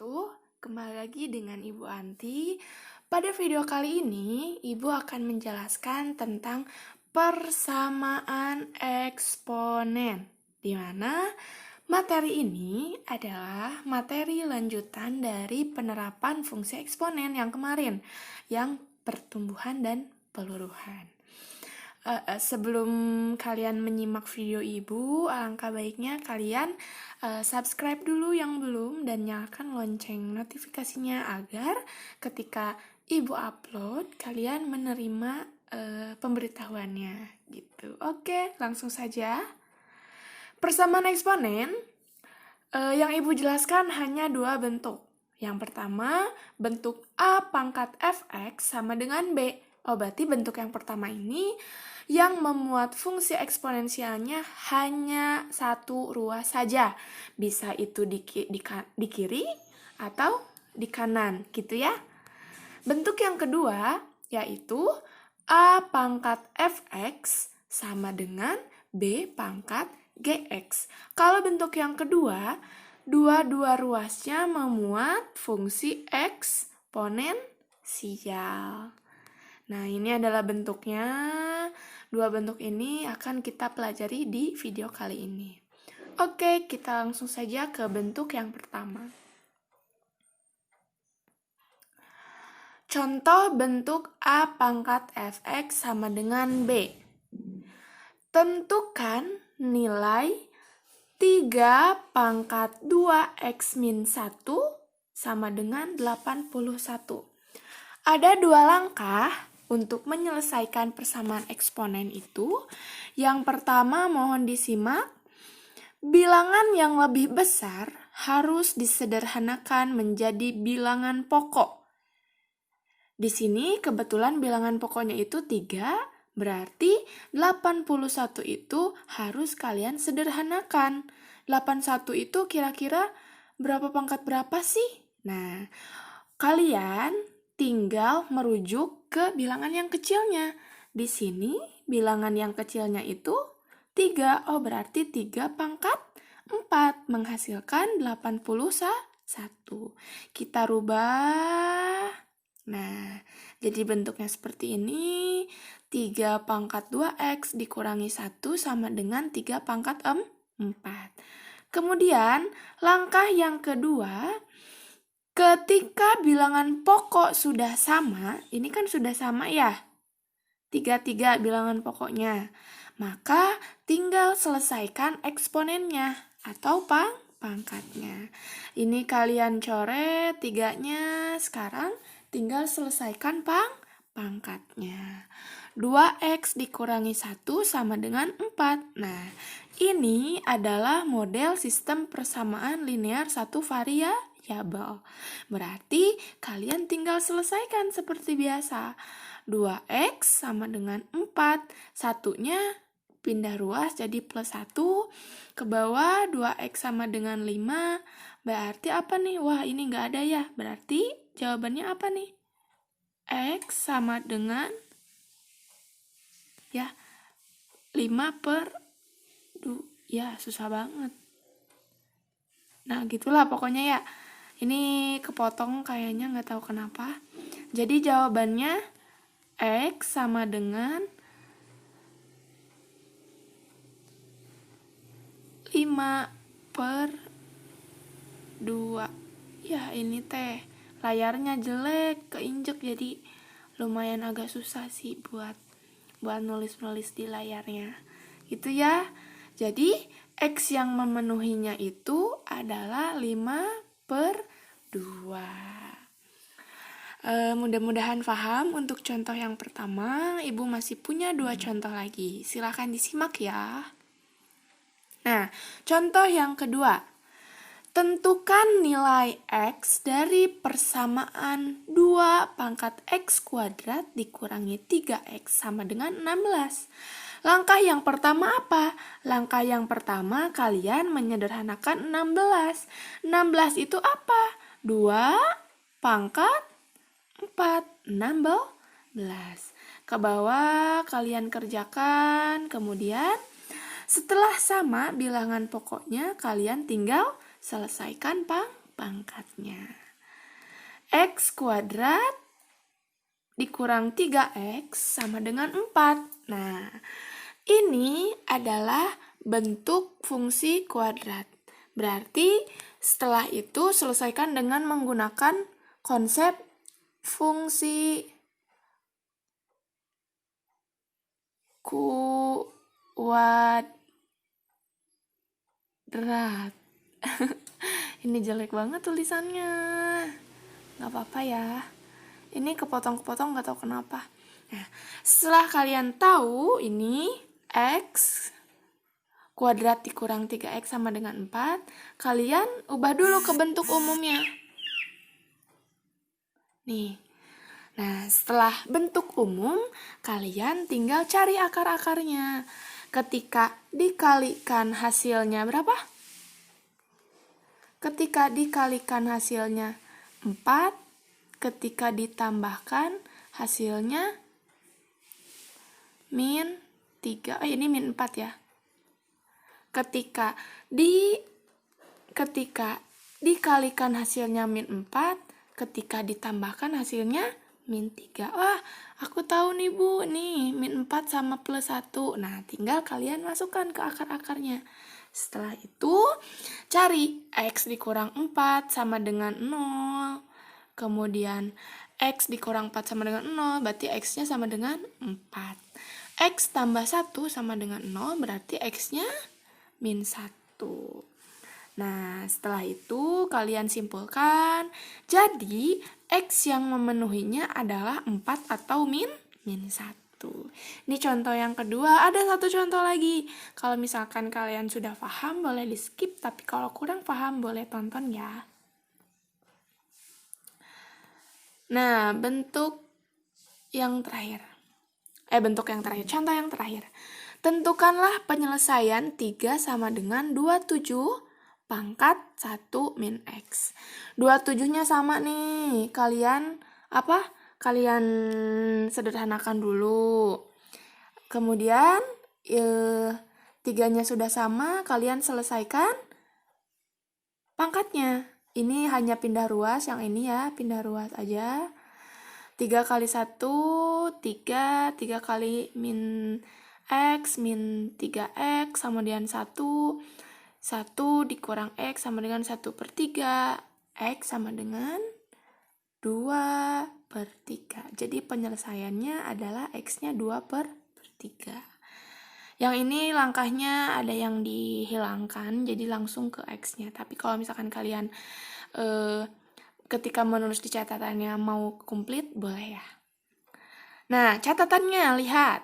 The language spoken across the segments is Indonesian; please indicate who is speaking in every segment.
Speaker 1: Kembali lagi dengan Ibu Anti. Pada video kali ini, Ibu akan menjelaskan tentang persamaan eksponen, di mana materi ini adalah materi lanjutan dari penerapan fungsi eksponen yang kemarin, yang pertumbuhan dan peluruhan. Sebelum kalian menyimak video Ibu, alangkah baiknya kalian subscribe dulu yang belum dan nyalakan lonceng notifikasinya agar ketika Ibu upload kalian menerima pemberitahuannya gitu. Oke, langsung saja. Persamaan eksponen yang Ibu jelaskan hanya dua bentuk. Yang pertama, bentuk A pangkat fx sama dengan B. Berarti bentuk yang pertama ini yang memuat fungsi eksponensialnya hanya satu ruas saja. Bisa itu di kiri atau di kanan, gitu ya. Bentuk yang kedua yaitu A pangkat fx sama dengan B pangkat gx. Kalau bentuk yang kedua, dua ruasnya memuat fungsi eksponensial. Nah, ini adalah bentuknya. Dua bentuk ini akan kita pelajari di video kali ini. Oke, kita langsung saja ke bentuk yang pertama. Contoh bentuk A pangkat fx sama dengan B. Tentukan nilai 3 pangkat 2x min 1 sama dengan 81. Ada dua langkah untuk menyelesaikan persamaan eksponen itu. Yang pertama mohon disimak. Bilangan yang lebih besar harus disederhanakan menjadi bilangan pokok. Di sini kebetulan bilangan pokoknya itu 3, berarti 81 itu harus kalian sederhanakan. 81 itu kira-kira berapa pangkat berapa sih? Nah, kalian tinggal merujuk ke bilangan yang kecilnya. Di sini bilangan yang kecilnya itu 3. Berarti 3 pangkat 4 menghasilkan 81. Kita rubah. Nah, jadi bentuknya seperti ini. 3 pangkat 2x dikurangi 1 sama dengan 3 pangkat 4. Kemudian, langkah yang kedua, ketika bilangan pokok sudah sama, ini kan sudah sama ya, 3 bilangan pokoknya, maka tinggal selesaikan eksponennya atau pangkatnya. Ini kalian coret 3-nya, sekarang tinggal selesaikan pangkatnya. 2x dikurangi 1 sama dengan 4. Nah, ini adalah model sistem persamaan linear satu variabel. Berarti kalian tinggal selesaikan seperti biasa. 2x sama dengan 4. Satunya pindah ruas jadi plus 1. Ke bawah 2x sama dengan 5. Berarti apa nih? Wah, ini nggak ada ya. Berarti jawabannya apa nih? X sama dengan 5/2. Ya, susah banget. Nah, gitulah pokoknya ya. Ini kepotong kayaknya, nggak tahu kenapa. Jadi jawabannya X sama dengan 5/2. Ya, ini teh layarnya jelek, keinjek, jadi lumayan agak susah sih buat nulis-nulis di layarnya. Gitu ya. Jadi X yang memenuhinya itu adalah 5/2. Mudah-mudahan paham untuk contoh yang pertama. Ibu masih punya 2 contoh lagi. Silakan disimak ya. Nah, contoh yang kedua. Tentukan nilai X dari persamaan 2 pangkat X kuadrat dikurangi 3X sama dengan 16. Langkah yang pertama apa? Langkah yang pertama kalian menyederhanakan 16. 16 itu apa? 2 pangkat 4. 16. Ke bawah kalian kerjakan. Kemudian setelah sama bilangan pokoknya, kalian tinggal selesaikan pangkatnya. X kuadrat dikurang 3X sama dengan 4. Nah, ini adalah bentuk fungsi kuadrat. Berarti setelah itu selesaikan dengan menggunakan konsep fungsi kuadrat. Ini jelek banget tulisannya. Gak apa-apa ya. Ini kepotong-kepotong gak tahu kenapa. Nah, setelah kalian tahu ini X kuadrat dikurang 3X sama dengan 4, kalian ubah dulu ke bentuk umumnya. Nih. Nah, setelah bentuk umum, kalian tinggal cari akar-akarnya. Ketika dikalikan hasilnya berapa? Ketika dikalikan hasilnya 4, ketika ditambahkan hasilnya min 3. Ini min 4 ya. Ketika dikalikan hasilnya min 4, ketika ditambahkan hasilnya min 3. Wah, aku tahu nih Bu, nih min 4 sama plus 1. Nah, tinggal kalian masukkan ke akar-akarnya. Setelah itu, cari X dikurang 4 sama dengan 0. Kemudian, X dikurang 4 sama dengan 0, berarti X-nya sama dengan 4. X tambah 1 sama dengan 0, berarti X-nya min 1. Nah, setelah itu kalian simpulkan. Jadi, X yang memenuhinya adalah 4 atau min 1. Ini contoh yang kedua. Ada satu contoh lagi. Kalau misalkan kalian sudah paham, boleh di skip. Tapi kalau kurang paham, boleh tonton ya. Nah, bentuk yang terakhir. Contoh yang terakhir. Tentukanlah penyelesaian 3 sama dengan 27 pangkat 1 min X. 27-nya sama nih. Kalian sederhanakan dulu. Kemudian 3-nya sudah sama, kalian selesaikan pangkatnya. Ini hanya pindah ruas, yang ini ya pindah ruas aja. 3 kali 1, 3 kali min X, min 3X, kemudian 1 dikurang X sama dengan 1/3. X sama dengan 2/3. Jadi penyelesaiannya adalah X-nya 2/3. Yang ini langkahnya ada yang dihilangkan, jadi langsung ke X-nya. Tapi kalau misalkan kalian ketika menulis di catatannya mau komplit, boleh ya. Nah, catatannya, lihat.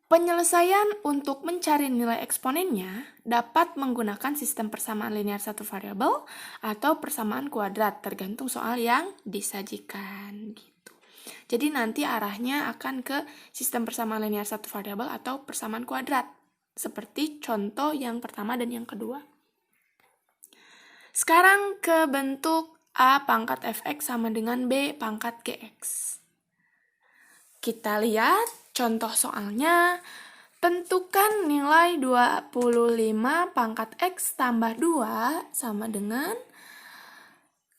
Speaker 1: Penyelesaian untuk mencari nilai eksponennya dapat menggunakan sistem persamaan linear satu variabel atau persamaan kuadrat, tergantung soal yang disajikan gitu. Jadi nanti arahnya akan ke sistem persamaan linear satu variabel atau persamaan kuadrat, seperti contoh yang pertama dan yang kedua. Sekarang ke bentuk A pangkat fx sama dengan B pangkat gx. Kita lihat contoh soalnya. Tentukan nilai 25 pangkat X tambah 2 sama dengan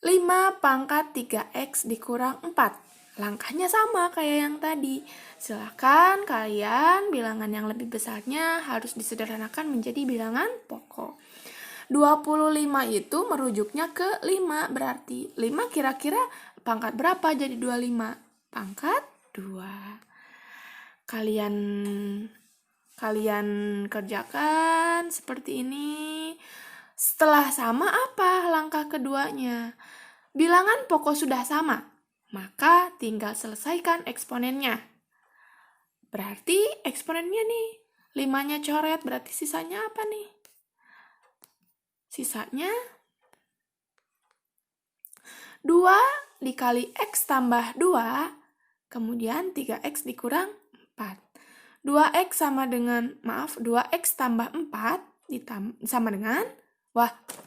Speaker 1: 5 pangkat 3X dikurang 4. Langkahnya sama kayak yang tadi. Silahkan kalian bilangan yang lebih besarnya harus disederhanakan menjadi bilangan pokok. 25 itu merujuknya ke 5, berarti 5 kira-kira pangkat berapa jadi 25? Pangkat 2. Kalian kerjakan seperti ini. Setelah sama apa langkah keduanya? Bilangan pokok sudah sama, maka tinggal selesaikan eksponennya. Berarti eksponennya nih, 5-nya coret, berarti sisanya apa nih? Sisanya 2 dikali X tambah 2, kemudian 3X dikurang 4. 2X sama dengan, 2X tambah 4 sama dengan,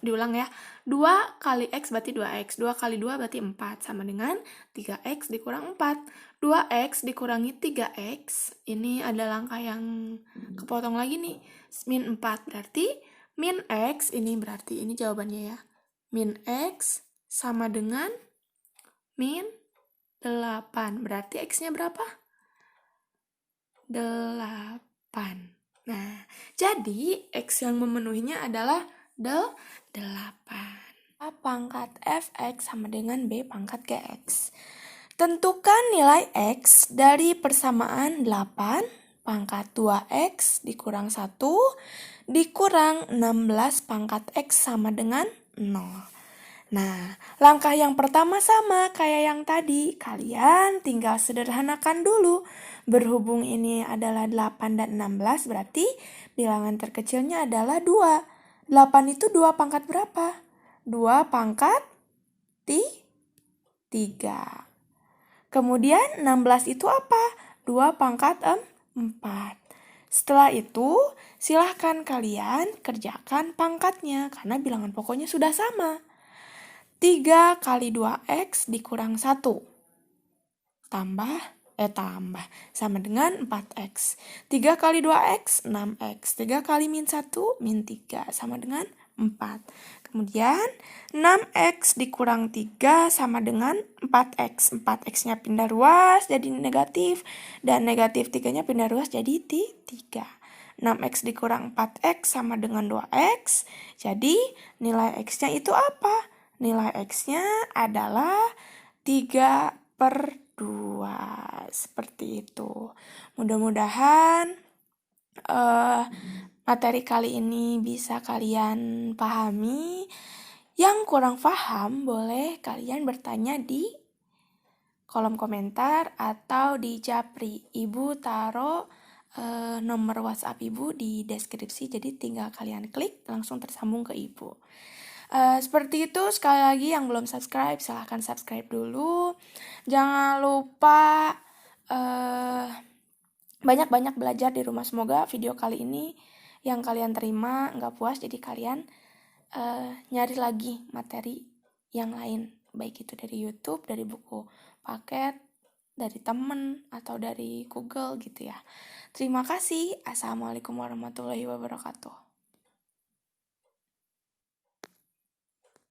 Speaker 1: diulang ya, 2 kali X berarti 2X, 2 kali 2 berarti 4, sama dengan 3X dikurang 4. 2X dikurangi 3X, ini ada langkah yang kepotong lagi nih, min 4, berarti min X, ini berarti ini jawabannya ya, min X sama dengan min 8. Berarti X-nya berapa? 8. Nah, jadi X yang memenuhinya adalah 8. A pangkat Fx sama dengan B pangkat Gx. Tentukan nilai X dari persamaan 8 pangkat 2X dikurang 1 dikurang 16 pangkat X sama dengan 0. Nah, langkah yang pertama sama kayak yang tadi. Kalian tinggal sederhanakan dulu. Berhubung ini adalah 8 dan 16, berarti bilangan terkecilnya adalah 2. 8 itu 2 pangkat berapa? 2 pangkat 3. Kemudian 16 itu apa? 2 pangkat 4. Setelah itu, silahkan kalian kerjakan pangkatnya karena bilangan pokoknya sudah sama. 3 kali 2X dikurang 1. Tambah sama dengan 4X. 3 kali 2X, 6X. 3 kali min 1, min 3, sama dengan 4. Kemudian 6X dikurang 3 sama dengan 4X. 4X-nya pindah ruas jadi negatif. Dan negatif 3-nya pindah ruas jadi 3. 6X dikurang 4X sama dengan 2X. Jadi nilai X-nya itu apa? Nilai X-nya adalah 3/2. Seperti itu. Mudah-mudahan materi kali ini bisa kalian pahami. Yang kurang paham boleh kalian bertanya di kolom komentar atau di Japri. Ibu taruh nomor WhatsApp Ibu di deskripsi, jadi tinggal kalian klik langsung tersambung ke Ibu. Seperti itu, sekali lagi yang belum subscribe silahkan subscribe dulu. Jangan lupa banyak-banyak belajar di rumah. Semoga video kali ini yang kalian terima nggak puas, jadi kalian nyari lagi materi yang lain, baik itu dari YouTube, dari buku paket, dari temen, atau dari Google gitu ya. Terima kasih. Assalamualaikum warahmatullahi wabarakatuh.